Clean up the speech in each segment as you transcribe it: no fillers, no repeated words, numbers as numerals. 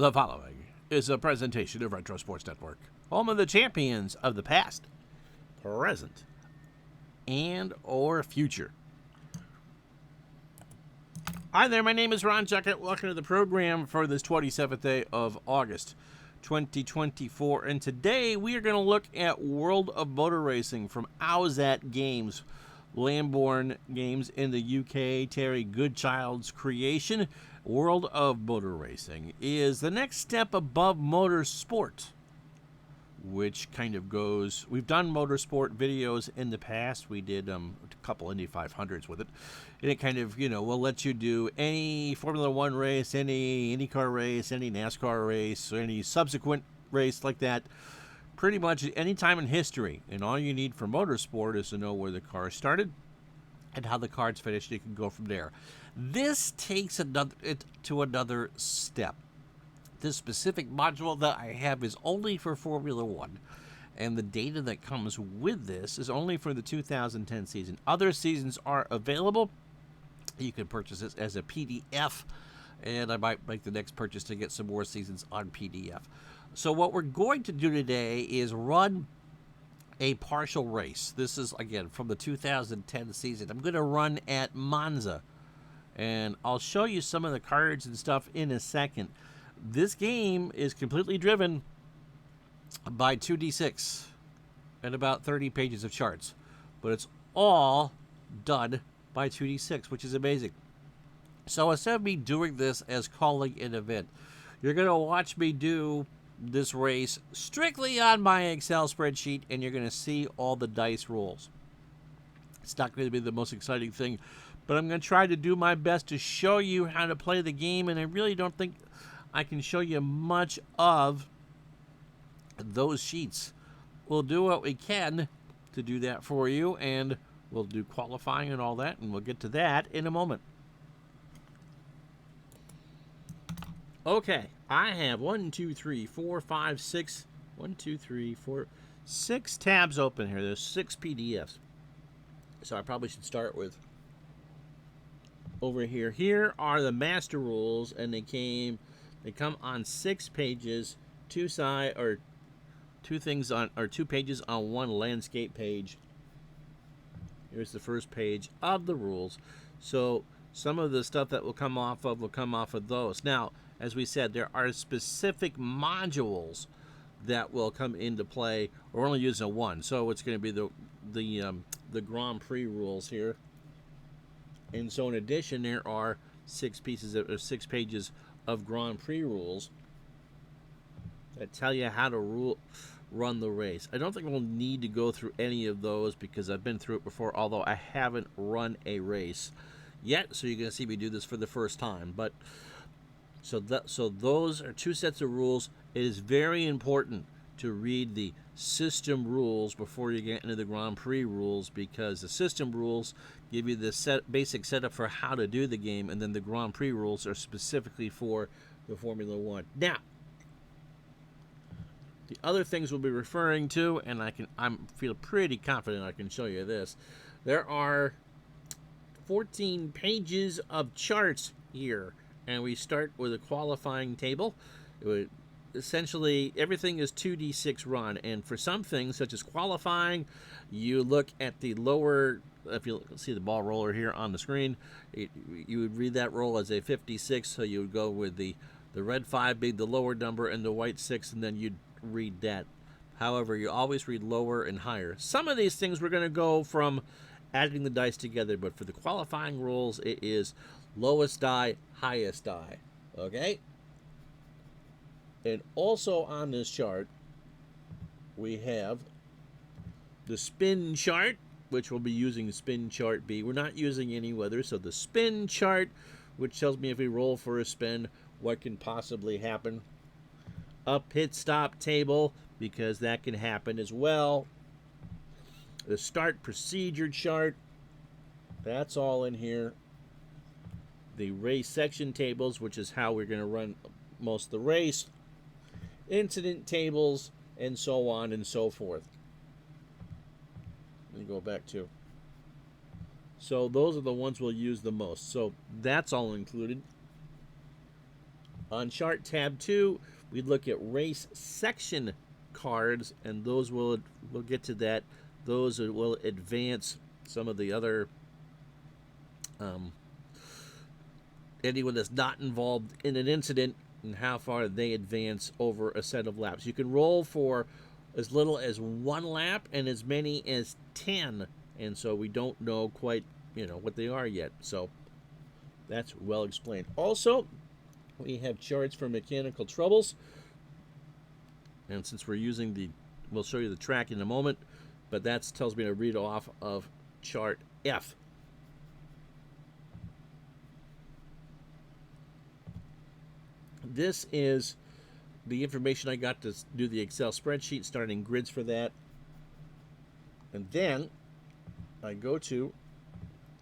The following is a presentation of Retro Sports Network, home of the champions of the past, present, and or future. Hi there, my name is Ron Juckett. Welcome to the program for this 27th day of August, 2024. And today we are going to look at World of Motor Racing from Owzat Games, Lambourne Games in the UK. Terry Goodchild's creation. World of Motor Racing is the next step above motorsport, which kind of goes, we've done motorsport videos in the past. We did a couple Indy 500s with it, and it kind of, will let you do any Formula One race, any IndyCar race, any NASCAR race, or any subsequent race like that, pretty much any time in history. And all you need for motorsport is to know where the car started and how the car's finished. You can go from there. This takes it to another step. This specific module that I have is only for Formula One, and the data that comes with this is only for the 2010 season. Other seasons are available. You can purchase this as a PDF, and I might make the next purchase to get some more seasons on PDF. So what we're going to do today is run a partial race. This is, again, from the 2010 season. I'm going to run at Monza, and I'll show you some of the cards and stuff in a second. This game is completely driven by 2D6 and about 30 pages of charts, but it's all done by 2D6, which is amazing. So instead of me doing this as calling an event, you're going to watch me do this race strictly on my Excel spreadsheet, and you're going to see all the dice rolls. It's not going to be the most exciting thing, but I'm going to try to do my best to show you how to play the game, and I really don't think I can show you much of those sheets. We'll do what we can to do that for you, and we'll do qualifying and all that, and we'll get to that in a moment. Okay, I have 6 tabs open here. There's 6 PDFs. So I probably should start with over here. Here are the master rules, and they come on 6 pages, 2 pages on one landscape page. Here's the first page of the rules. So some of the stuff that will come off of those. Now, as we said, there are specific modules that will come into play. We're only using one, so it's going to be the Grand Prix rules here. And so in addition, there are 6 pages of Grand Prix rules that tell you how to run the race. I don't think we'll need to go through any of those because I've been through it before, although I haven't run a race yet, so you're going to see me do this for the first time. But so those are 2 sets of rules. It is very important to read the system rules before you get into the Grand Prix rules, because the system rules give you the basic setup for how to do the game, and then the Grand Prix rules are specifically for the Formula One. Now, the other things we'll be referring to, and I feel pretty confident I can show you this. There are 14 pages of charts here, and we start with a qualifying table. Essentially, everything is 2D6 run, and for some things, such as qualifying, you look at the lower, if you see the ball roller here on the screen, you would read that roll as a 56, so you would go with the red 5 being the lower number and the white 6, and then you'd read that. However, you always read lower and higher. Some of these things we're going to go from adding the dice together, but for the qualifying rules, it is lowest die, highest die. Okay? And also on this chart, we have the spin chart, which we'll be using spin chart B. We're not using any weather, so the spin chart, which tells me if we roll for a spin, what can possibly happen. A pit stop table, because that can happen as well. The start procedure chart, that's all in here. The race section tables, which is how we're going to run most of the race. Incident tables, and so on and so forth. Let me go back to. So those are the ones we'll use the most. So that's all included. On chart tab 2, we look at race section cards, and those we'll get to that. Those will advance some of the other anyone that's not involved in an incident and how far they advance over a set of laps. You can roll for as little as 1 lap and as many as 10, and so we don't know quite what they are yet. So that's well explained. Also, we have charts for mechanical troubles, and since we're using we'll show you the track in a moment, but that tells me to read off of chart F. This is the information I got to do the Excel spreadsheet, starting grids for that. And then I go to,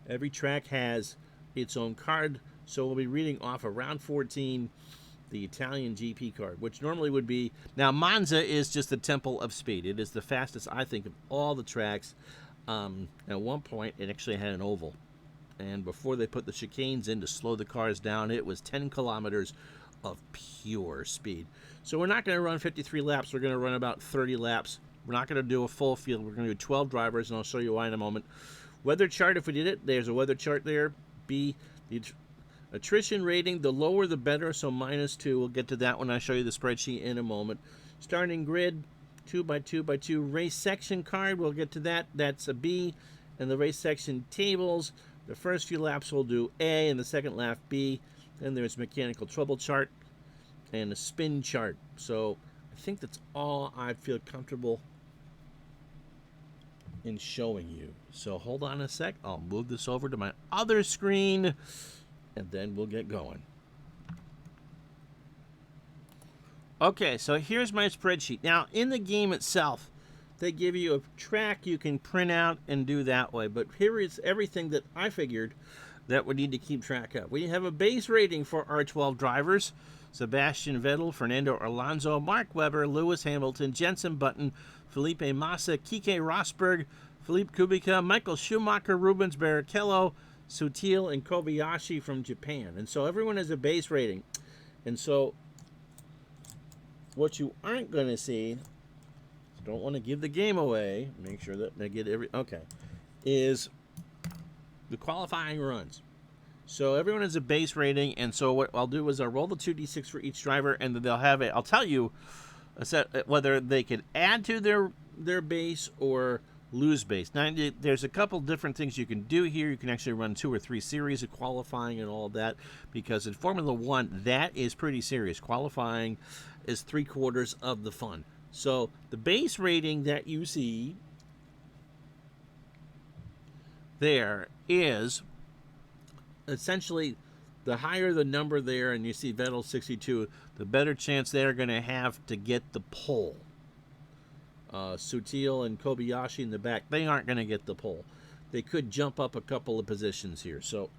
every track has its own card, so we'll be reading off of round 14, the Italian GP card, which normally would be, now Monza is just the temple of speed. It is the fastest, I think, of all the tracks. At one point, it actually had an oval. And before they put the chicanes in to slow the cars down, it was 10 kilometers of pure speed. So we're not going to run 53 laps. We're going to run about 30 laps. We're not going to do a full field. We're going to do 12 drivers, and I'll show you why in a moment. Weather chart, if we did it, there's a weather chart there. B, the attrition rating, the lower the better, so -2. We'll get to that when I show you the spreadsheet in a moment. Starting grid, 2x2x2. Race section card, we'll get to that. That's a B. And the race section tables, the first few laps we'll do A, and the second lap B. Then there's mechanical trouble chart and a spin chart. So I think that's all I feel comfortable in showing you. So hold on a sec. I'll move this over to my other screen, and then we'll get going. Okay, so here's my spreadsheet. Now, in the game itself, they give you a track you can print out and do that way. But here is everything that I figured that we need to keep track of. We have a base rating for our 12 drivers: Sebastian Vettel, Fernando Alonso, Mark Webber, Lewis Hamilton, Jenson Button, Felipe Massa, Keke Rosberg, Philippe Kubica, Michael Schumacher, Rubens Barrichello, Sutil, and Kobayashi from Japan. And so everyone has a base rating. And so what you aren't going to see, don't want to give the game away, make sure that they get is the qualifying runs. So everyone has a base rating, and so what I'll do is I'll roll the 2d6 for each driver, and then they'll have I'll tell you whether they could add to their base or lose base. Now, there's a couple different things you can do here. You can actually run 2 or 3 series of qualifying and all of that, because in Formula One, that is pretty serious. Qualifying is 3/4 of the fun. So the base rating that you see there is essentially the higher the number there, and you see Vettel 62, the better chance they're going to have to get the pole. Sutil and Kobayashi in the back, they aren't going to get the pole. They could jump up a couple of positions here. So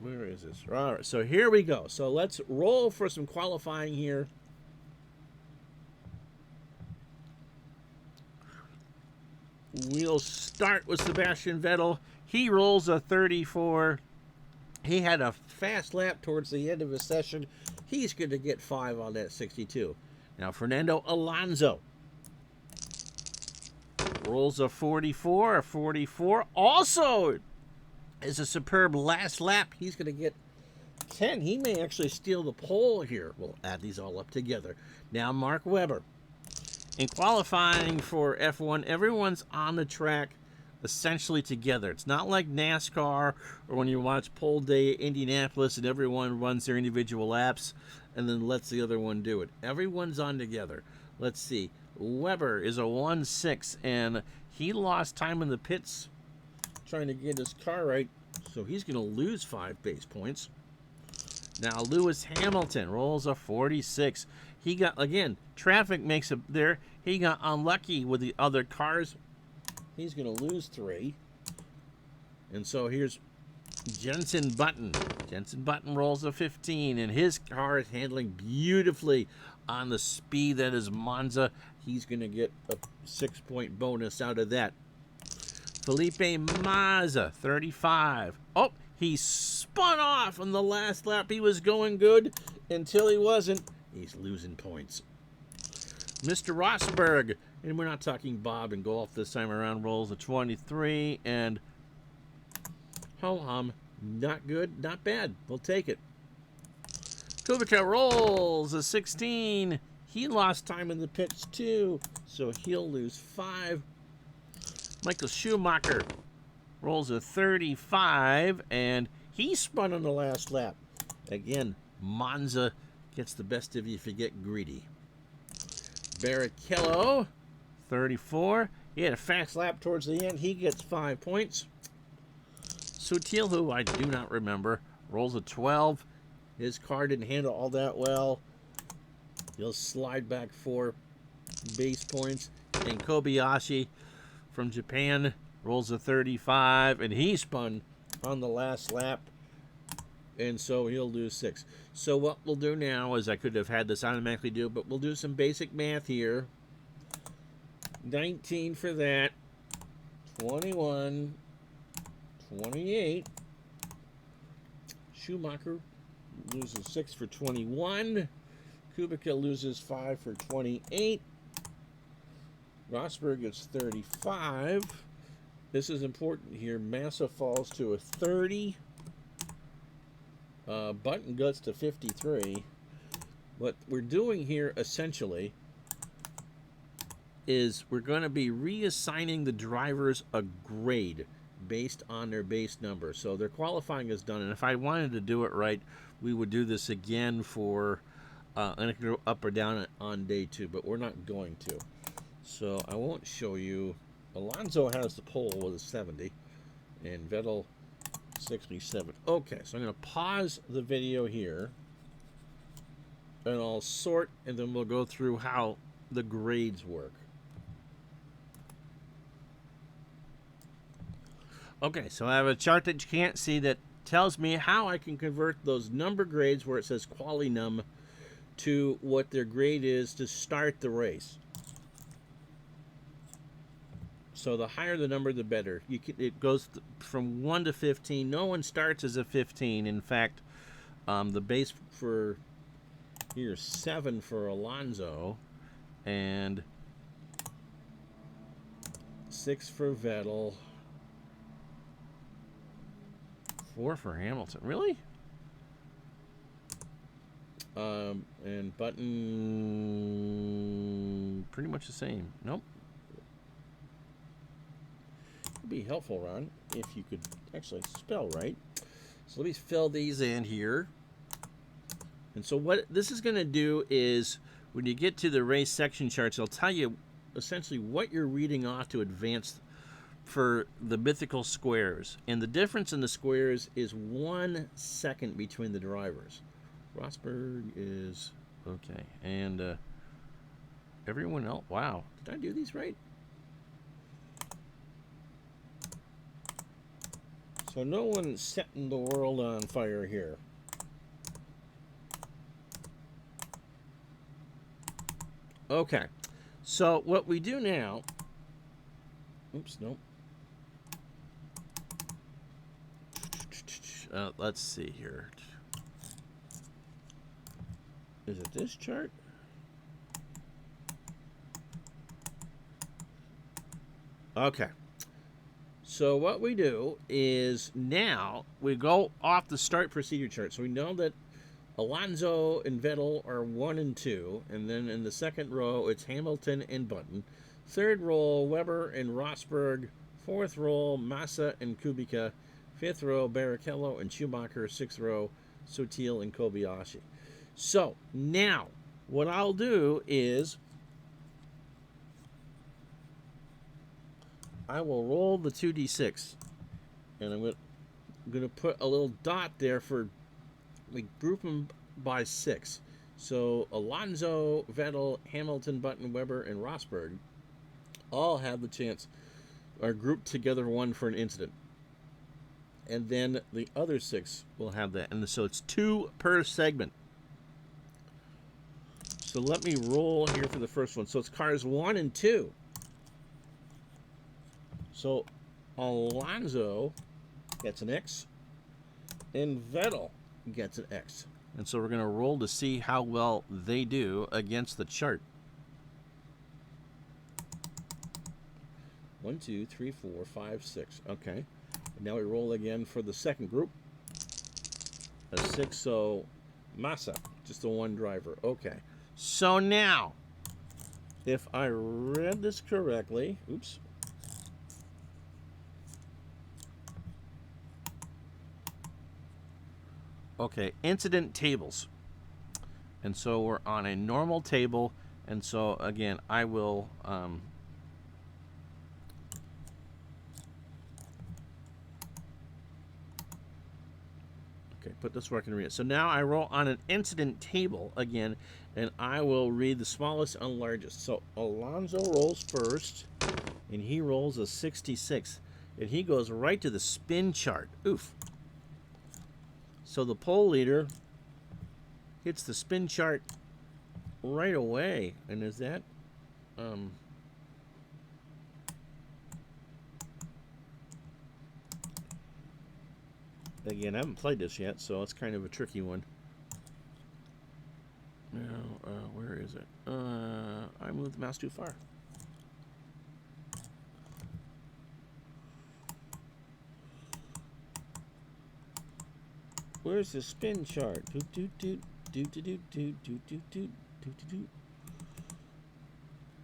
where is this? All right, so here we go. So let's roll for some qualifying here. We'll start with Sebastian Vettel. He rolls a 34. He had a fast lap towards the end of his session. He's going to get 5 on that 62. Now, Fernando Alonso rolls a 44. A 44 also is a superb last lap. He's going to get 10. He may actually steal the pole here. We'll add these all up together. Now, Mark Webber. In qualifying for F1, everyone's on the track essentially together. It's not like NASCAR or when you watch pole day at Indianapolis and everyone runs their individual laps and then lets the other one do it. Everyone's on together. Let's see. Webber is a 1-6, and he lost time in the pits trying to get his car right, so he's going to lose 5 base points. Now, Lewis Hamilton rolls a 46. He got, again, traffic makes it there. He got unlucky with the other cars. He's going to lose 3. And so here's Jenson Button. Jenson Button rolls a 15, and his car is handling beautifully on the speed that is Monza. He's going to get a 6-point bonus out of that. Felipe Massa, 35. Oh, He spun off on the last lap. He was going good until he wasn't. He's losing points. Mr. Rosberg, and we're not talking Bob and golf this time around, rolls a 23, and ho-hum, not good, not bad. We'll take it. Kubica rolls a 16. He lost time in the pits too, so he'll lose 5. Michael Schumacher rolls a 35, and he spun on the last lap. Again, Monza gets the best of you if you get greedy. Barrichello, 34. He had a fast lap towards the end. He gets 5 points. Sutil, who I do not remember, rolls a 12. His car didn't handle all that well. He'll slide back 4 base points. And Kobayashi from Japan rolls a 35, and he spun on the last lap, and so he'll lose 6. So what we'll do now is, I could have had this automatically do, but we'll do some basic math here. 19 for that, 21, 28. Schumacher loses 6 for 21. Kubica loses 5 for 28. Rosberg gets 35. This is important here. Massa falls to a 30. Button guts to 53. What we're doing here essentially is we're going to be reassigning the drivers a grade based on their base number. So their qualifying is done, and if I wanted to do it right, we would do this again for and it could go up or down on day 2, but we're not going to. So I won't show you. Alonso has the pole with a 70, and Vettel 67. Okay, so I'm going to pause the video here, and I'll sort, and then we'll go through how the grades work. Okay, so I have a chart that you can't see that tells me how I can convert those number grades where it says quali num to what their grade is to start the race. So the higher the number, the better. It goes from 1 to 15. No one starts as a 15. In fact, the base for here is 7 for Alonso, and 6 for Vettel, 4 for Hamilton. Really? And Button pretty much the same. Nope. Be helpful, Ron, if you could actually spell right. So let me fill these in here. And so what this is going to do is, when you get to the race section charts, it'll tell you essentially what you're reading off to advance for the mythical squares. And the difference in the squares is 1 second between the drivers. Rosberg is okay, and everyone else. Wow, did I do these right? So no one's setting the world on fire here. Okay, so what we do now, oops, nope. Let's see here. Is it this chart? Okay. So what we do is now we go off the start procedure chart. So we know that Alonso and Vettel are 1 and 2, and then in the second row it's Hamilton and Button. Third row, Webber and Rosberg. Fourth row, Massa and Kubica. Fifth row, Barrichello and Schumacher. Sixth row, Sutil and Kobayashi. So now what I'll do is I will roll the 2d6, and I'm going to put a little dot there for, we group them by 6. So Alonso, Vettel, Hamilton, Button, Webber, and Rosberg all have the chance, are grouped together 1 for an incident. And then the other 6 will have that. And so it's 2 per segment. So let me roll here for the first one. So it's cars 1 and 2. So Alonso gets an X. and Vettel gets an X. And so we're going to roll to see how well they do against the chart. 1, 2, 3, 4, 5, 6. Okay. And now we roll again for the second group. A 6, so Massa, just the one driver. Okay. So now, if I read this correctly, oops. Okay, incident tables. And so we're on a normal table. And so, again, I will... okay, put this where I can read it. So now I roll on an incident table again, and I will read the smallest and largest. So Alonso rolls first, and he rolls a 66. And he goes right to the spin chart. Oof. So the pole leader hits the spin chart right away. And is that... again, I haven't played this yet, so it's kind of a tricky one. Now, where is it? I moved the mouse too far. Where's the spin chart?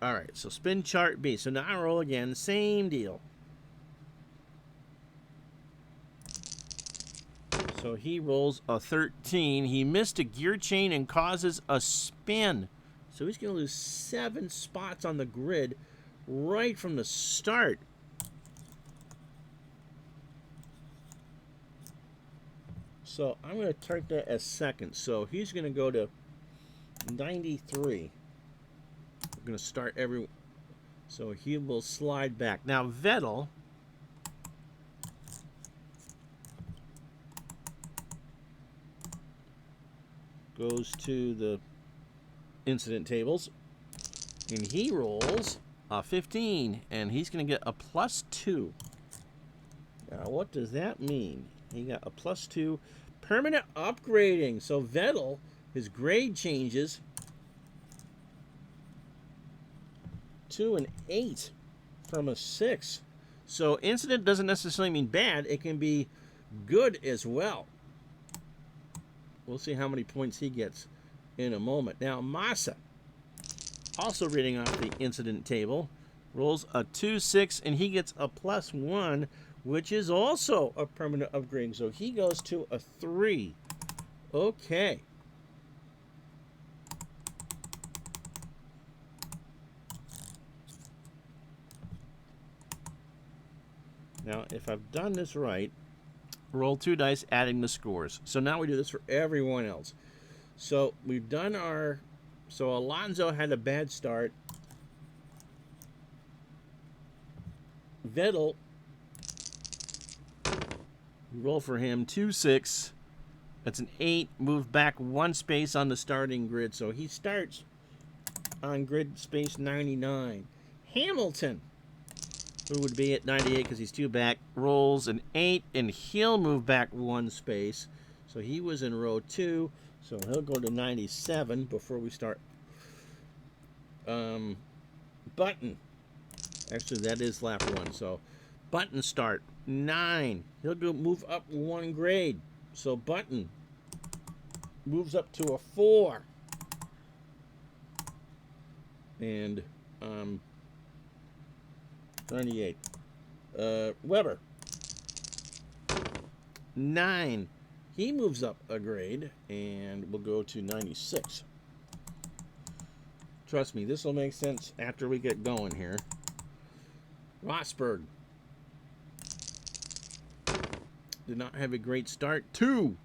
All right, so spin chart B. So now I roll again, same deal. So he rolls a 13. He missed a gear chain and causes a spin. So he's going to lose 7 spots on the grid right from the start. So I'm going to turn that as second. So he's going to go to 93. We're going to start every... so he will slide back. Now Vettel... goes to the incident tables, and he rolls a 15, and he's going to get a +2. Now, what does that mean? He got a +2 permanent upgrading. So Vettel, his grade changes to an 8 from a 6. So incident doesn't necessarily mean bad. It can be good as well. We'll see how many points he gets in a moment. Now, Massa, also reading off the incident table, rolls a 2-6, and he gets a +1, which is also a permanent upgrade. So he goes to a 3. Okay. Now, if I've done this right, roll 2 dice, adding the scores. So now we do this for everyone else. So we've done our... so Alonso had a bad start. Vettel, roll for him, 2-6. That's an 8. Move back 1 space on the starting grid. So he starts on grid space 99. Hamilton, who would be at 98 because he's 2 back, rolls an 8, and he'll move back 1 space. So he was in row 2, so he'll go to 97 before we start. Button. Actually, that is lap 1. So Button start 9. He'll go move up 1 grade. So Button moves up to a 4. And 98. Weber, 9. He moves up a grade, and we'll go to 96. Trust me, this will make sense after we get going here. Rosberg did not have a great start. 2,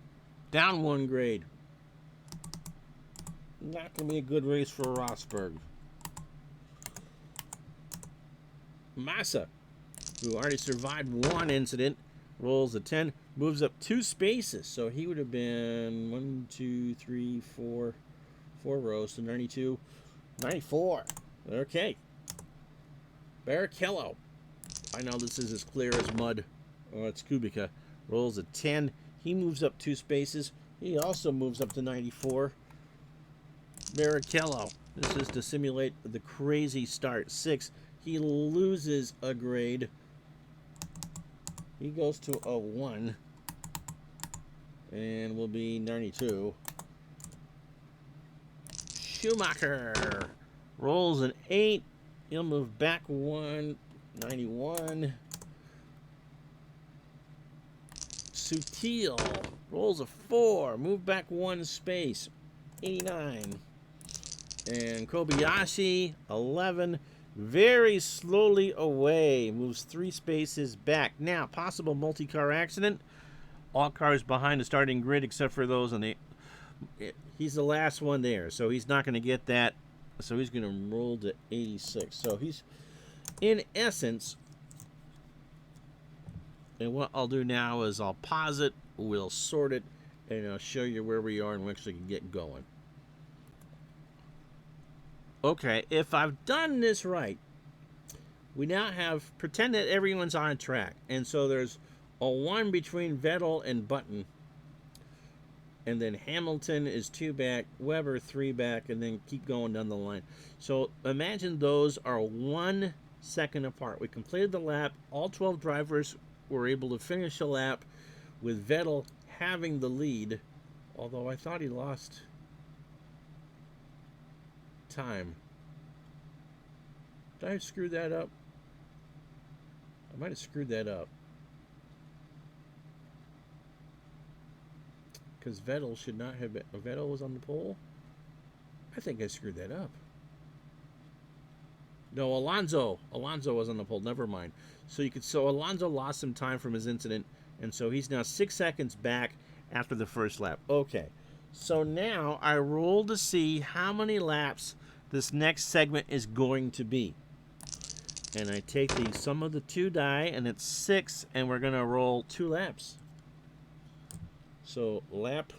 down 1 grade. Not going to be a good race for Rosberg. Massa, who already survived 1 incident, rolls a 10, moves up 2 spaces. So he would have been 1, 2, 3, 4 rows to 92, 94. Okay. Barrichello. I know this is as clear as mud. Oh, it's Kubica. Rolls a 10. He moves up 2 spaces. He also moves up to 94. Barrichello. This is to simulate the crazy start. 6. He loses a grade. He goes to a 1. And will be 92. Schumacher rolls an 8. He'll move back 1. 91. Sutil rolls a 4. Move back 1 space. 89. And Kobayashi, 11. Very slowly away. Moves 3 spaces back. Now, possible multi-car accident. All cars behind the starting grid except for those on the... He's the last one there, so he's not going to get that. So he's going to roll to 86. So he's, in essence... And what I'll do now is I'll pause it, we'll sort it, and I'll show you where we are and we actually can get going. Okay, if I've done this right, we now have, pretend that everyone's on track. And so there's a 1 between Vettel and Button. And then Hamilton is 2 back, Webber 3 back, and then keep going down the line. So imagine those are 1 second apart. We completed the lap, all 12 drivers were able to finish a lap with Vettel having the lead, although I thought he lost time. Did I screw that up? I might have screwed that up. Because Vettel should not have been... Vettel was on the pole? I think I screwed that up. No, Alonso was on the pole. Never mind. So Alonso lost some time from his incident, and so he's now 6 seconds back after the first lap. Okay. So now I roll to see how many laps this next segment is going to be. And I take the sum of the 2 die, and it's 6, and we're going to roll 2 laps. So lap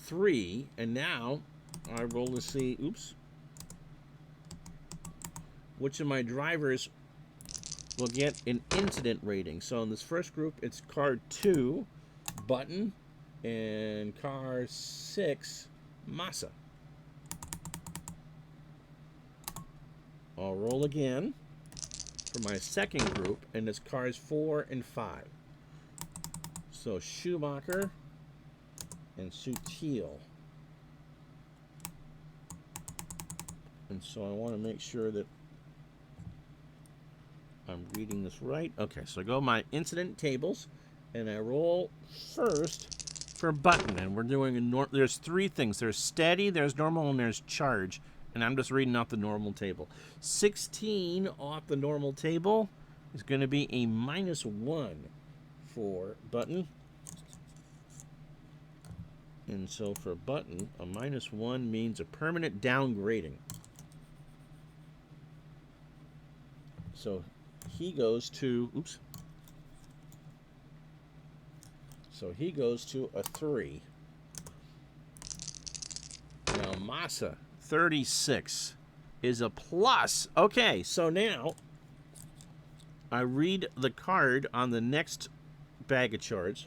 3, and now I roll to see, oops, which of my drivers will get an incident rating. So in this first group, it's car 2, Button, and car 6, Massa. I'll roll again for my second group, and it's cars 4 and 5. So Schumacher and Sutil. And so I want to make sure that I'm reading this right. Okay, so I go my incident tables, and I roll first for Button. And we're doing there's 3 things. There's steady, there's normal, and there's charge. And I'm just reading off the normal table. 16 off the normal table is going to be a -1 for Button. And so for Button, a -1 means a permanent downgrading. So he goes to, oops. So he goes to a 3. Now Massa, 36, is a plus. Okay, so now I read the card on the next bag of charts.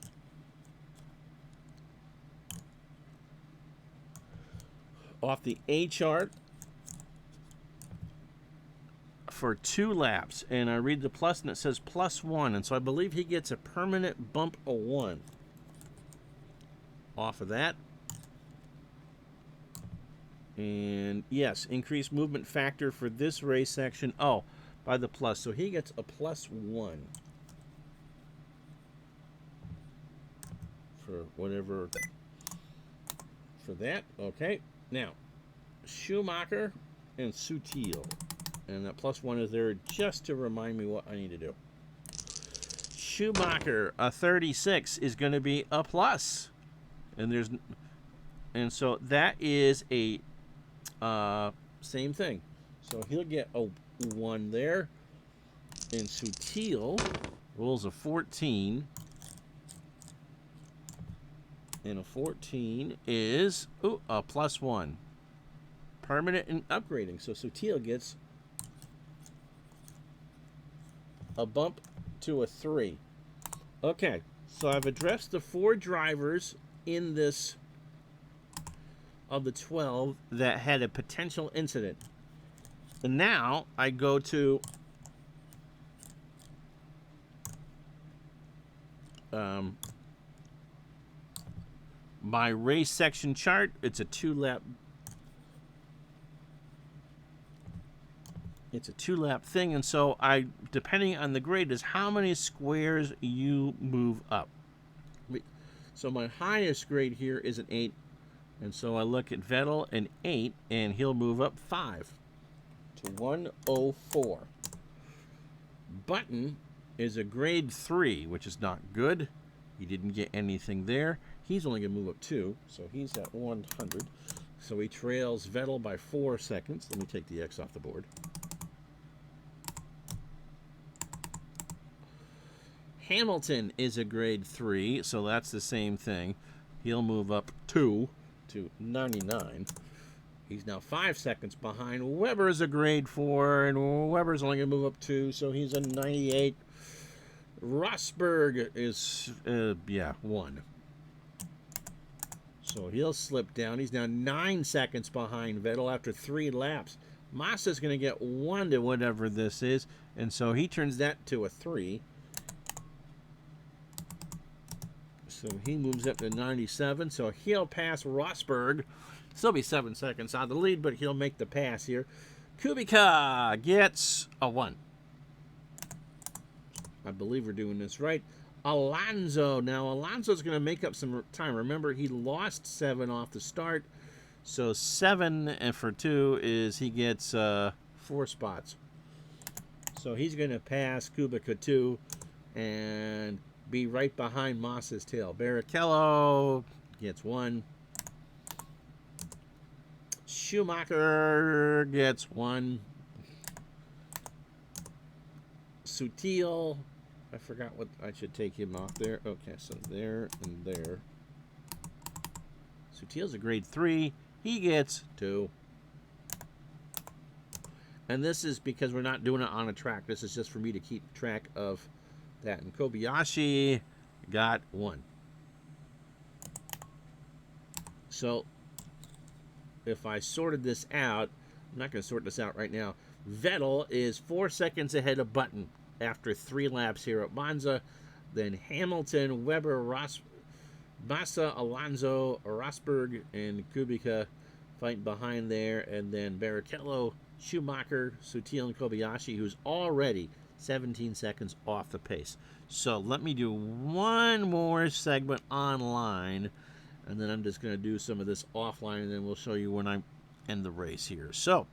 Off the A chart for 2 laps, and I read the plus, and it says +1, and so I believe he gets a permanent bump of 1 off of that. And yes, increased movement factor for this race section. Oh, by the plus, so he gets a +1 for whatever for that. Okay, now Schumacher and Sutil. And that +1 is there just to remind me what I need to do. Schumacher, a 36, is going to be a plus. And so that is a same thing. So he'll get a 1 there. And Sutil rolls a 14. And a 14 is a +1. Permanent and upgrading. So Sutil gets a bump to a 3. Okay, so I've addressed the 4 drivers in this of the 12 that had a potential incident. And now I go to my race section chart. It's a 2-lap. It's a 2-lap thing, and so depending on the grade, is how many squares you move up. So my highest grade here is an 8, and so I look at Vettel, an 8, and he'll move up 5 to 104. Button is a grade 3, which is not good. He didn't get anything there. He's only going to move up 2, so he's at 100. So he trails Vettel by 4 seconds. Let me take the X off the board. Hamilton is a grade 3, so that's the same thing. He'll move up 2 to 99. He's now 5 seconds behind. Webber is a grade 4, and Webber's only going to move up 2, so he's a 98. Rosberg is, 1. So he'll slip down. He's now 9 seconds behind Vettel after 3 laps. Massa's going to get 1 to whatever this is, and so he turns that to a 3. So he moves up to 97, so he'll pass Rosberg. Still be 7 seconds out of the lead, but he'll make the pass here. Kubica gets a 1. I believe we're doing this right. Alonso. Now, Alonso's going to make up some time. Remember, he lost 7 off the start. So 7 for 2 is he gets 4 spots. So he's going to pass Kubica 2 and be right behind Massa's tail. Barrichello gets 1. Schumacher gets 1. Sutil, I forgot what I should take him off there. Okay, so there and there. Sutil's a grade 3. He gets 2. And this is because we're not doing it on a track. This is just for me to keep track of that. And Kobayashi got 1. So if I sorted this out, I'm not going to sort this out right now. Vettel is 4 seconds ahead of Button after 3 laps here at Monza. Then Hamilton, Webber, Massa, Alonso, Rosberg, and Kubica fighting behind there. And then Barrichello, Schumacher, Sutil, and Kobayashi, who's already 17 seconds off the pace. So let me do one more segment online, and then I'm just going to do some of this offline, and then we'll show you when I end the race here. So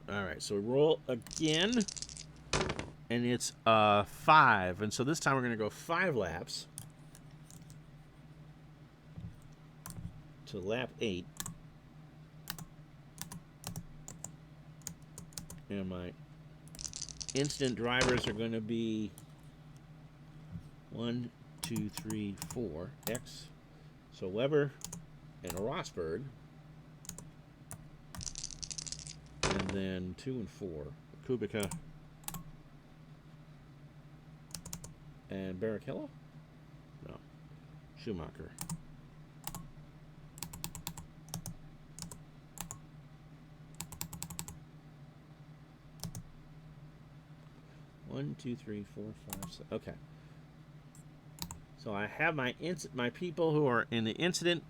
all right, so we roll again, and it's 5, and so this time we're going to go 5 laps to lap 8, and my instant drivers are going to be 1, 2, 3, 4 X. So Webber and Rosberg, and then 2 and 4 Kubica and Barrichello. No, Schumacher. One, 2, 3, 4, 5, 6. Okay. So I have my people who are in the incident.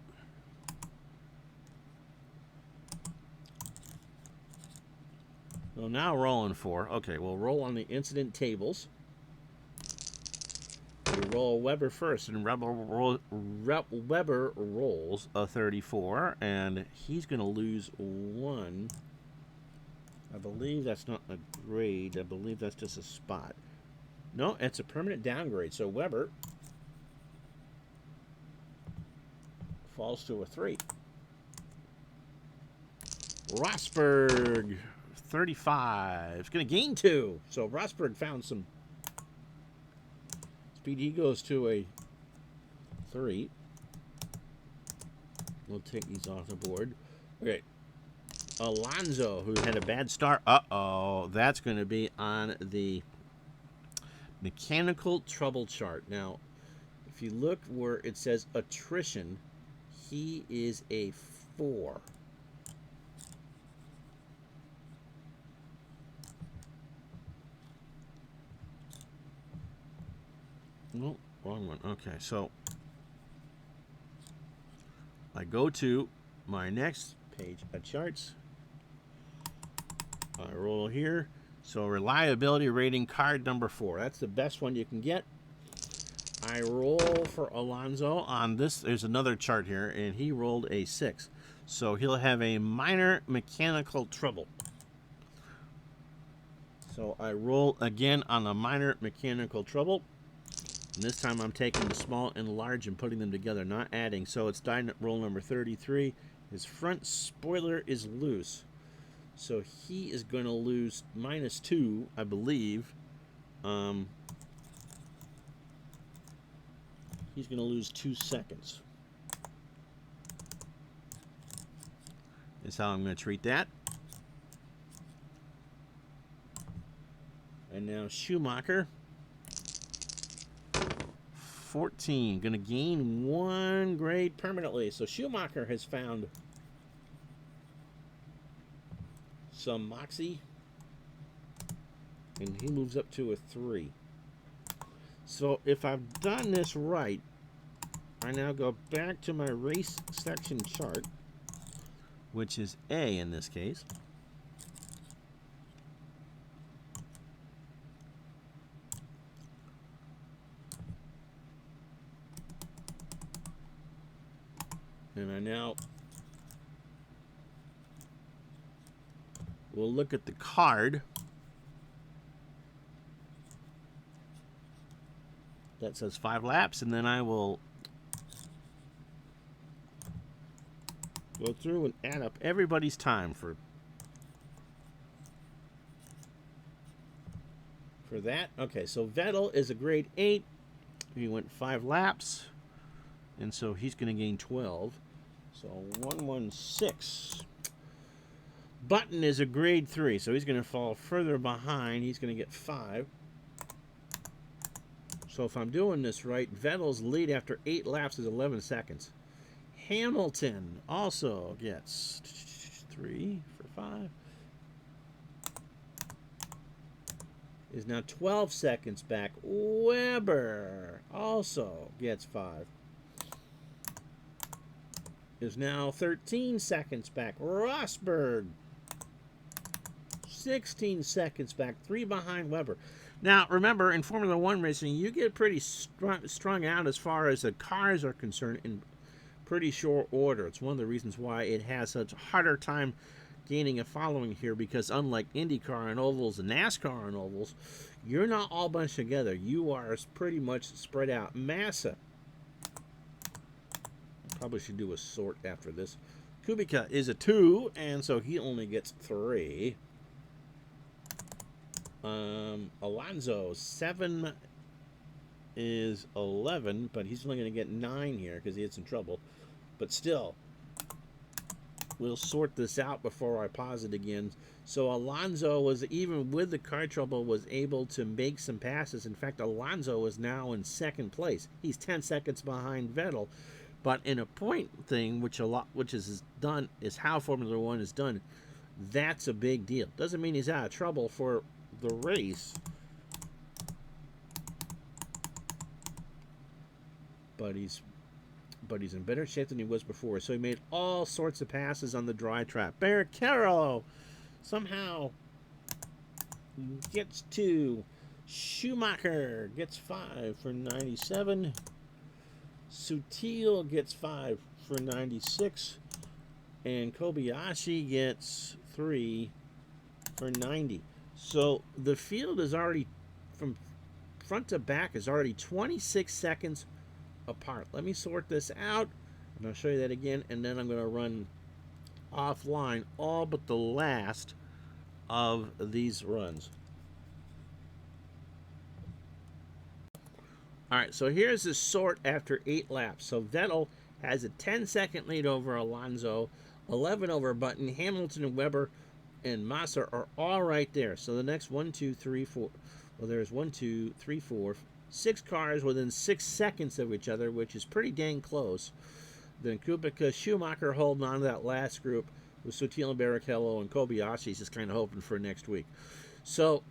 Well, now rolling 4. Okay, we'll roll on the incident tables. We roll Webber first, and Webber rolls a 34, and he's going to lose 1. I believe that's not a grade. I believe that's just a spot. No, it's a permanent downgrade. So Webber falls to a 3. Rosberg, 35. It's going to gain 2. So Rosberg found some speed. He goes to a 3. We'll take these off the board. Okay. Alonso, who had a bad start. Uh-oh. That's going to be on the mechanical trouble chart. Now, if you look where it says attrition, he is a 4. No, wrong one. Okay, so I go to my next page of charts. I roll here. So reliability rating card number 4. That's the best one you can get. I roll for Alonso on this. There's another chart here, and he rolled a 6. So he'll have a minor mechanical trouble. So I roll again on a minor mechanical trouble. And this time I'm taking the small and large and putting them together, not adding. So it's die roll number 33. His front spoiler is loose. So he is going to lose -2, I believe. He's going to lose 2 seconds. Is how I'm going to treat that. And now Schumacher. 14. Going to gain 1 grade permanently. So Schumacher has found some moxie. And he moves up to a 3. So if I've done this right, I now go back to my race section chart, which is A in this case. And I now will look at the card that says 5 laps, and then I will go through and add up everybody's time for that. Okay, so Vettel is a grade 8. He went 5 laps, and so he's going to gain 12. So 116. Button is a grade 3, so he's going to fall further behind. He's going to get 5. So if I'm doing this right, Vettel's lead after 8 laps is 11 seconds. Hamilton also gets 3 for 5. Is now 12 seconds back. Weber also gets 5. Is now 13 seconds back. Rosberg 16 seconds back. 3 behind Weber. Now, remember, in Formula One racing, you get pretty strung out as far as the cars are concerned in pretty short order. It's one of the reasons why it has such a harder time gaining a following here, because unlike IndyCar and ovals and Nascar and ovals, you're not all bunched together. You are pretty much spread out. Massa. Probably should do a sort after this. Kubica is a 2, and so he only gets 3. Alonso 7 is 11, but he's only going to get 9 here because he had some trouble. But still, we'll sort this out before I pause it again. So Alonso was, even with the car trouble, was able to make some passes. In fact, Alonso is now in 2nd place. He's 10 seconds behind Vettel. But in a point thing, which is done, is how Formula One is done. That's a big deal. Doesn't mean he's out of trouble for the race, but he's in better shape than he was before. So he made all sorts of passes on the dry track. Barrichello somehow gets 2. Schumacher gets 5 for 97. Sutil gets 5 for 96. And Kobayashi gets 3 for 90. So the field is already, from front to back, is already 26 seconds apart. Let me sort this out, and I'll show you that again, and then I'm going to run offline all but the last of these runs. All right, so here's the sort after 8 laps. So Vettel has a 10-second lead over Alonso, 11 over Button. Hamilton and Webber and Massa are all right there. So the next 1, 2, 3, 4. Well, there's 1, 2, 3, 4, 6 cars within 6 seconds of each other, which is pretty dang close. Then Kubica, Schumacher holding on to that last group with Sutil and Barrichello, and Kobayashi's just kind of hoping for next week. So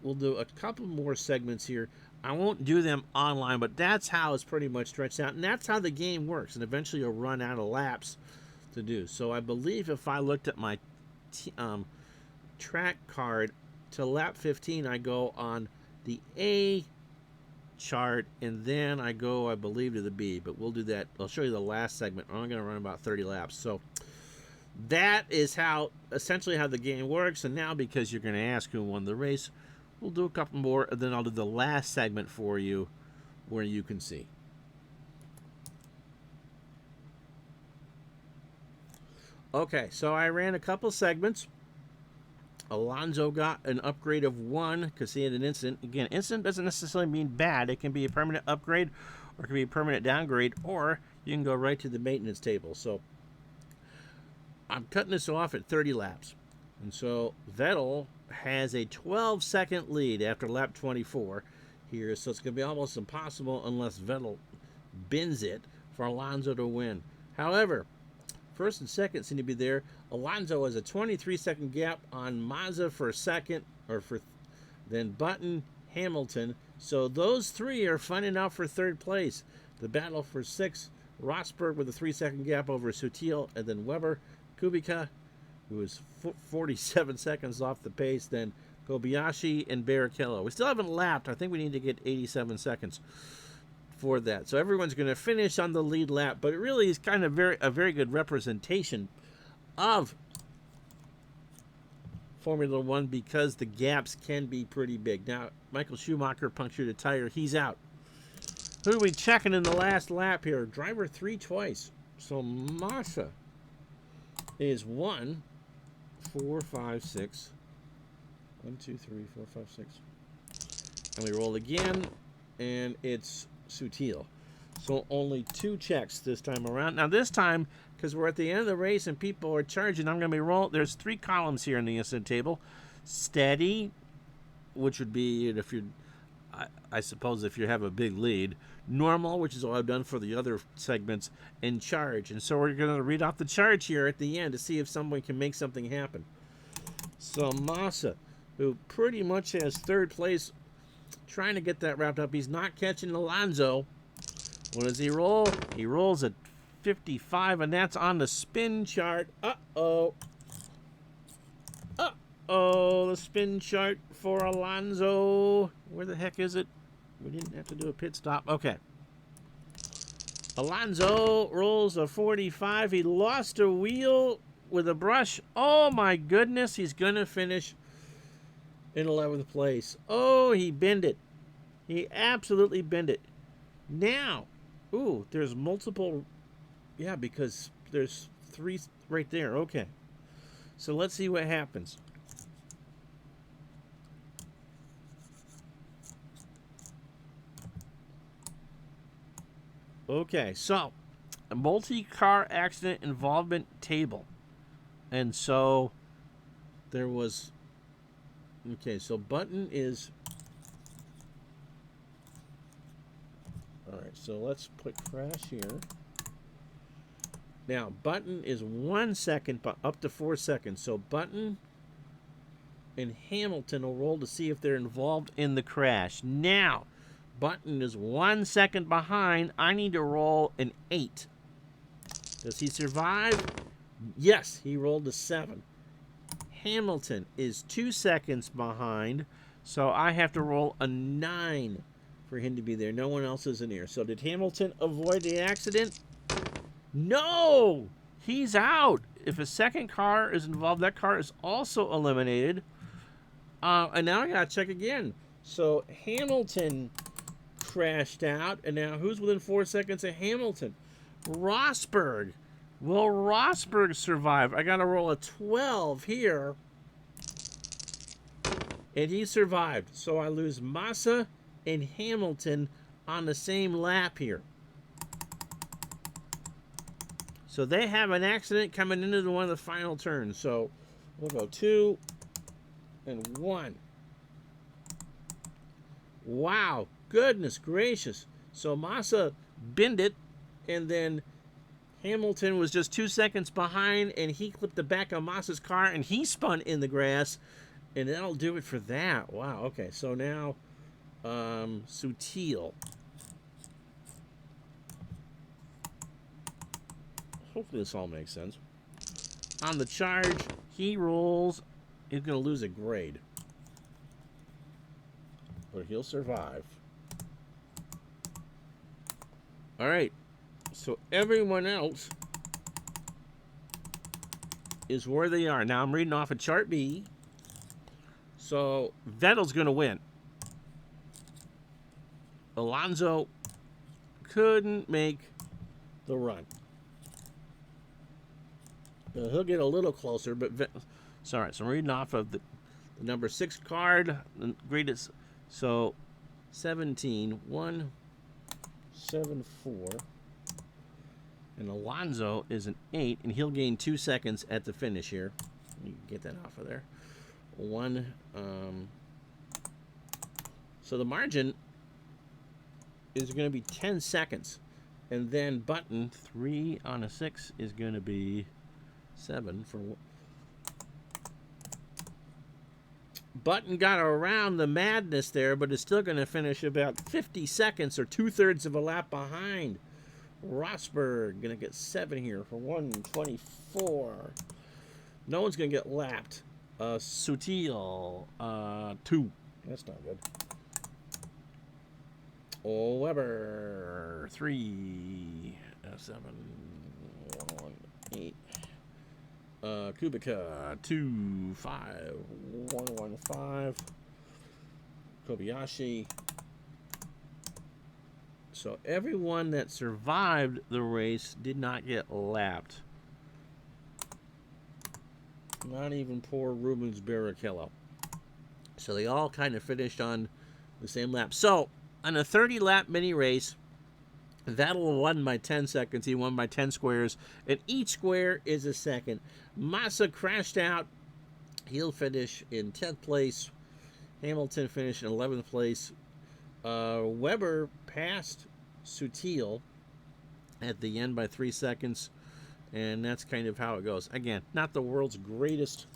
we'll do a couple more segments here. I won't do them online, but that's how it's pretty much stretched out, and that's how the game works. And eventually you'll run out of laps to do. So I believe if I looked at my track card, to lap 15, I go on the A chart, and then I go, I believe, to the B. But we'll do that. I'll show you the last segment. I'm going to run about 30 laps. So that is essentially how the game works. And now, because you're going to ask who won the race, we'll do a couple more, and then I'll do the last segment for you where you can see. Okay, so I ran a couple segments. Alonso got an upgrade of 1 because he had an incident. Again, incident doesn't necessarily mean bad. It can be a permanent upgrade, or it can be a permanent downgrade, or you can go right to the maintenance table. So I'm cutting this off at 30 laps. And so Vettel has a 12-second lead after lap 24 here. So it's going to be almost impossible unless Vettel bends it for Alonso to win. However, first and second seem to be there. Alonso has a 23-second gap on Monza for a second, then Button, Hamilton. So those three are fighting out for third place. The battle for 6, Rosberg with a 3-second gap over Sutil, and then Webber, Kubica, who is 47 seconds off the pace, then Kobayashi and Barrichello. We still haven't lapped. I think we need to get 87 seconds for that. So everyone's going to finish on the lead lap, but it really is kind of a very good representation of Formula One because the gaps can be pretty big. Now, Michael Schumacher punctured a tire. He's out. Who are we checking in the last lap here? Driver 3 twice. So Massa is 1, 4, 5, 6. 1, 2, 3, 4, 5, 6. And we roll again, and it's Sutil. So only 2 checks this time around. Now this time, because we're at the end of the race and people are charging, I'm going to be rolling. There's 3 columns here in the incident table. Steady, which would be if you, I suppose, if you have a big lead. Normal, which is all I've done for the other segments, and charge. And so we're going to read off the charge here at the end to see if someone can make something happen. So Massa, who pretty much has third place, trying to get that wrapped up. He's not catching Alonso. What does he roll? He rolls a 55, and that's on the spin chart. Uh-oh. Uh-oh, the spin chart for Alonso. Where the heck is it? We didn't have to do a pit stop. Okay. Alonso rolls a 45. He lost a wheel with a brush. Oh, my goodness. He's going to finish in 11th place. Oh, he bent it. He absolutely bent it. Now, ooh, there's multiple. Yeah, because there's 3 right there. Okay. So let's see what happens. Okay, so a multi-car accident involvement table. And so there was. Okay, so Button is. All right, so let's put crash here. Now, Button is 1 second, but up to 4 seconds. So Button and Hamilton will roll to see if they're involved in the crash. Now, Button is 1 second behind. I need to roll an 8. Does he survive? Yes, he rolled a 7. Hamilton is 2 seconds behind, so I have to roll a 9 for him to be there. No one else is in here. So did Hamilton avoid the accident? No! He's out. If a second car is involved, that car is also eliminated. And now I got to check again. So Hamilton crashed out, and now who's within 4 seconds of Hamilton? Rosberg. Will Rosberg survive? I got to roll a 12 here. And he survived. So I lose Massa and Hamilton on the same lap here. So they have an accident coming into one of the final turns. So we'll go 2 and 1. Wow, goodness gracious. So Massa binned it, and then Hamilton was just 2 seconds behind, and he clipped the back of Massa's car, and he spun in the grass, and that'll do it for that. Wow, okay, so now Sutil. Hopefully this all makes sense. On the charge, he rolls. He's going to lose a grade, but he'll survive. All right, so everyone else is where they are. Now I'm reading off of chart B. So Vettel's going to win. Alonso couldn't make the run. He'll get a little closer, but sorry. So I'm reading off of the number 6 card, the greatest. So 17, 174, and Alonso is an 8, and he'll gain 2 seconds at the finish here. You can get that off of there. So the margin is going to be 10 seconds, and then Button 3 on a 6 is going to be 7 for. Button got around the madness there, but is still going to finish about 50 seconds or 2/3 of a lap behind. Rosberg going to get 7 here for 124. No one's going to get lapped. Sutil 2. That's not good. Weber 3. 7. 1, 8. Kubica 2, 5, 115. Kobayashi. So everyone that survived the race did not get lapped. Not even poor Rubens Barrichello. So they all kind of finished on the same lap. So on a 30-lap mini race, Vettel won by 10 seconds. He won by 10 squares, and each square is a second. Massa crashed out. He'll finish in 10th place. Hamilton finished in 11th place. Weber passed Sutil at the end by 3 seconds, and that's kind of how it goes. Again, not the world's greatest.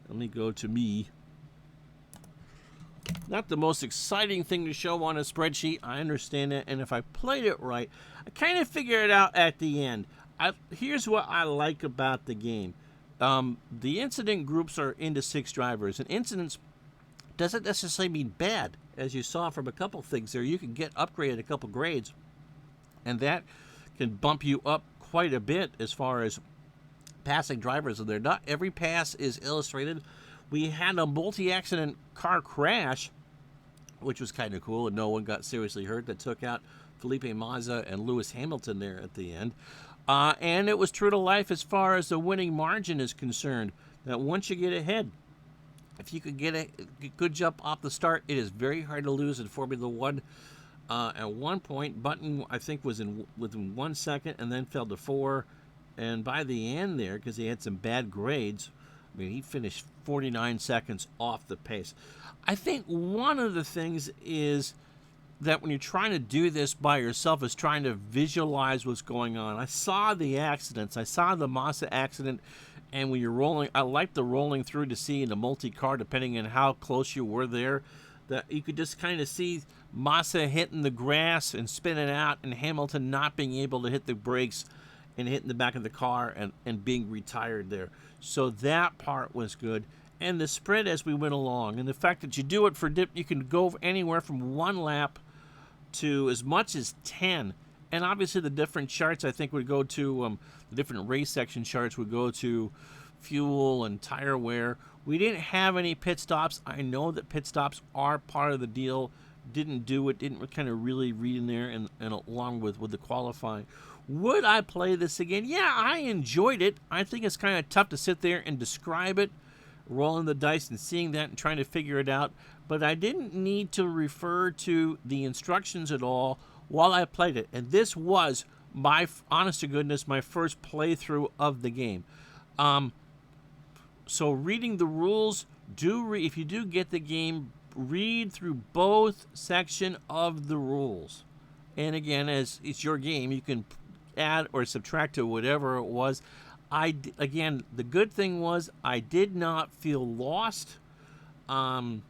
Let me go to me. Not the most exciting thing to show on a spreadsheet. I understand that, and if I played it right, I kind of figure it out at the end. Here's what I like about the game. The incident groups are into 6 drivers, and incidents doesn't necessarily mean bad. As you saw from a couple things there, you can get upgraded a couple grades, and that can bump you up quite a bit as far as passing drivers. And they're not every pass is illustrated. We had a multi-accident car crash, which was kind of cool, and no one got seriously hurt. That took out Felipe Massa and Lewis Hamilton there at the end. And it was true to life as far as the winning margin is concerned, that once you get ahead, if you could get a good jump off the start, it is very hard to lose in Formula One. At one point, Button, I think, was within 1 second and then fell to 4. And by the end there, because he had some bad grades, I mean, he finished 49 seconds off the pace. I think one of the things is that when you're trying to do this by yourself is trying to visualize what's going on. I saw the accidents. I saw the Massa accident, and when you're rolling, I like the rolling through to see in the multi-car, depending on how close you were there, that you could just kind of see Massa hitting the grass and spinning out, and Hamilton not being able to hit the brakes and hitting the back of the car and being retired there. So that part was good. And the spread as we went along, and the fact that you do it for you can go anywhere from 1 lap to as much as 10. And obviously the different charts, I think, would go to the different race section charts would go to fuel and tire wear. We didn't have any pit stops. I know that pit stops are part of the deal. Didn't do it. Didn't kind of really read in there, and along with the qualifying. Would I play this again? Yeah, I enjoyed it. I think it's kind of tough to sit there and describe it, rolling the dice and seeing that and trying to figure it out. But I didn't need to refer to the instructions at all while I played it. And this was honest to goodness, my first playthrough of the game. So reading the rules, if you do get the game, read through both section of the rules. And again, as it's your game, you can add or subtract to whatever it was. Again, the good thing was I did not feel lost. I'm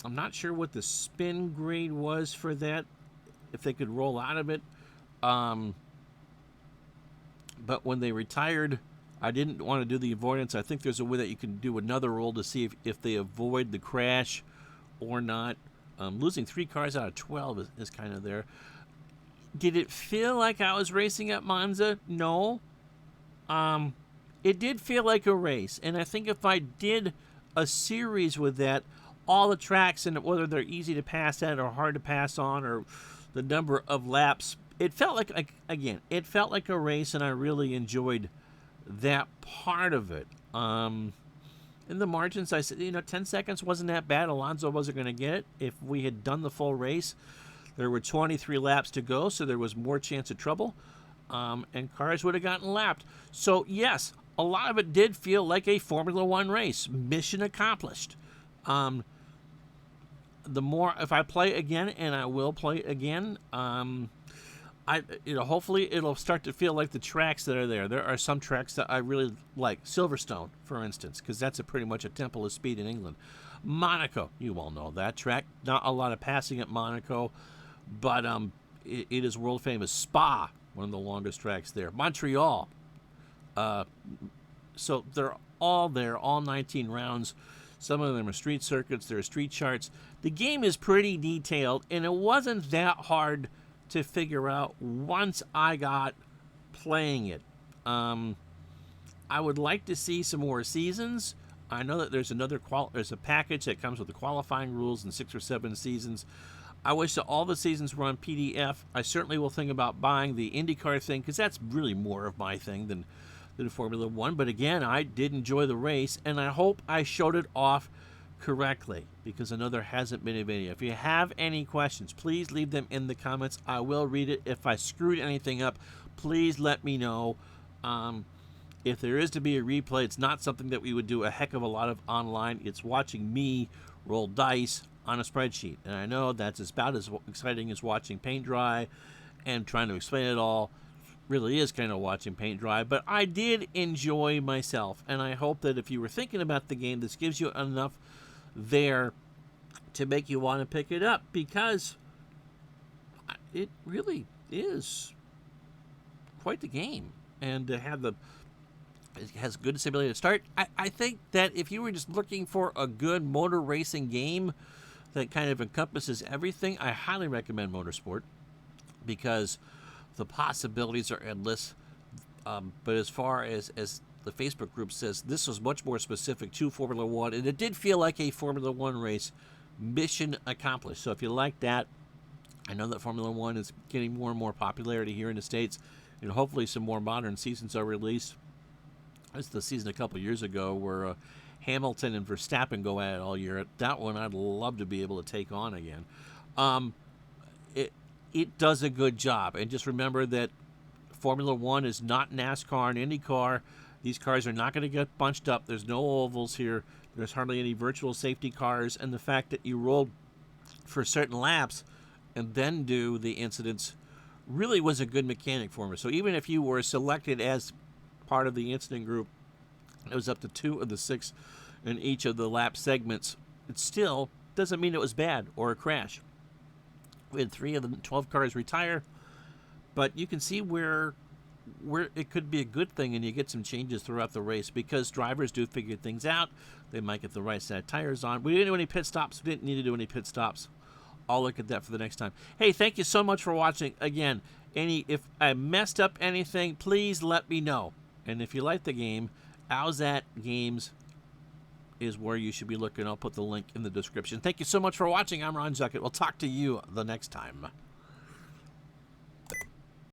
not sure what the spin grade was for that, if they could roll out of it. But when they retired, I didn't want to do the avoidance. I think there's a way that you can do another roll to see if they avoid the crash or not. Losing 3 cars out of 12 is kind of there. Did it feel like I was racing at Monza? No. It did feel like a race. And I think if I did a series with that, all the tracks and whether they're easy to pass at or hard to pass on or the number of laps, it felt like, again, it felt like a race, and I really enjoyed that part of it. In the margins, I said, 10 seconds wasn't that bad. Alonso wasn't going to get it. If we had done the full race, there were 23 laps to go, so there was more chance of trouble, and cars would have gotten lapped. So, yes, a lot of it did feel like a Formula One race. Mission accomplished. The more, if I play again, and I will play again, hopefully it'll start to feel like the tracks that are there. There are some tracks that I really like. Silverstone, for instance, because that's pretty much a temple of speed in England. Monaco, you all know that track. Not a lot of passing at Monaco, but it is world famous. Spa, one of the longest tracks there. Montreal. So they're all there, all 19 rounds. Some of them are street circuits. There are street charts. The game is pretty detailed, and it wasn't that hard to figure out once I got playing it. I would like to see some more seasons. I know that there's there's a package that comes with the qualifying rules and 6 or 7 seasons. I wish that all the seasons were on PDF. I certainly will think about buying the IndyCar thing, because that's really more of my thing than Formula One. But again, I did enjoy the race, and I hope I showed it off correctly, because I know there hasn't been a video. If you have any questions, please leave them in the comments. I will read it. If I screwed anything up, please let me know. If there is to be a replay, it's not something that we would do a heck of a lot of online. It's watching me roll dice on a spreadsheet, and I know that's about as exciting as watching paint dry and trying to explain it all. Really is kind of watching paint dry, but I did enjoy myself, and I hope that if you were thinking about the game, this gives you enough there to make you want to pick it up, because it really is quite the game, and to have it has good ability to start. I think that if you were just looking for a good motor racing game that kind of encompasses everything, I highly recommend Motorsport, because the possibilities are endless. But as far as the Facebook group says, this was much more specific to Formula One, and it did feel like a Formula One race. Mission accomplished. So if you like that, I know that Formula One is getting more and more popularity here in the States, and hopefully some more modern seasons are released. That's the season a couple years ago where Hamilton and Verstappen go at it all year. That one I'd love to be able to take on again. It does a good job. And just remember that Formula One is not NASCAR and IndyCar. These cars are not going to get bunched up. There's no ovals here. There's hardly any virtual safety cars. And the fact that you rolled for certain laps and then do the incidents really was a good mechanic for me. So even if you were selected as part of the incident group, it was up to 2 of the 6 in each of the lap segments. It still doesn't mean it was bad or a crash. We had 3 of the 12 cars retire, but you can see where it could be a good thing, and you get some changes throughout the race because drivers do figure things out. They might get the right set of tires on. We didn't do any pit stops. We didn't need to do any pit stops. I'll look at that for the next time. Hey, thank you so much for watching. Again, if I messed up anything, please let me know. And if you like the game, Owzat Games is where you should be looking. I'll put the link in the description. Thank you so much for watching. I'm Ron Zuckett. We'll talk to you the next time.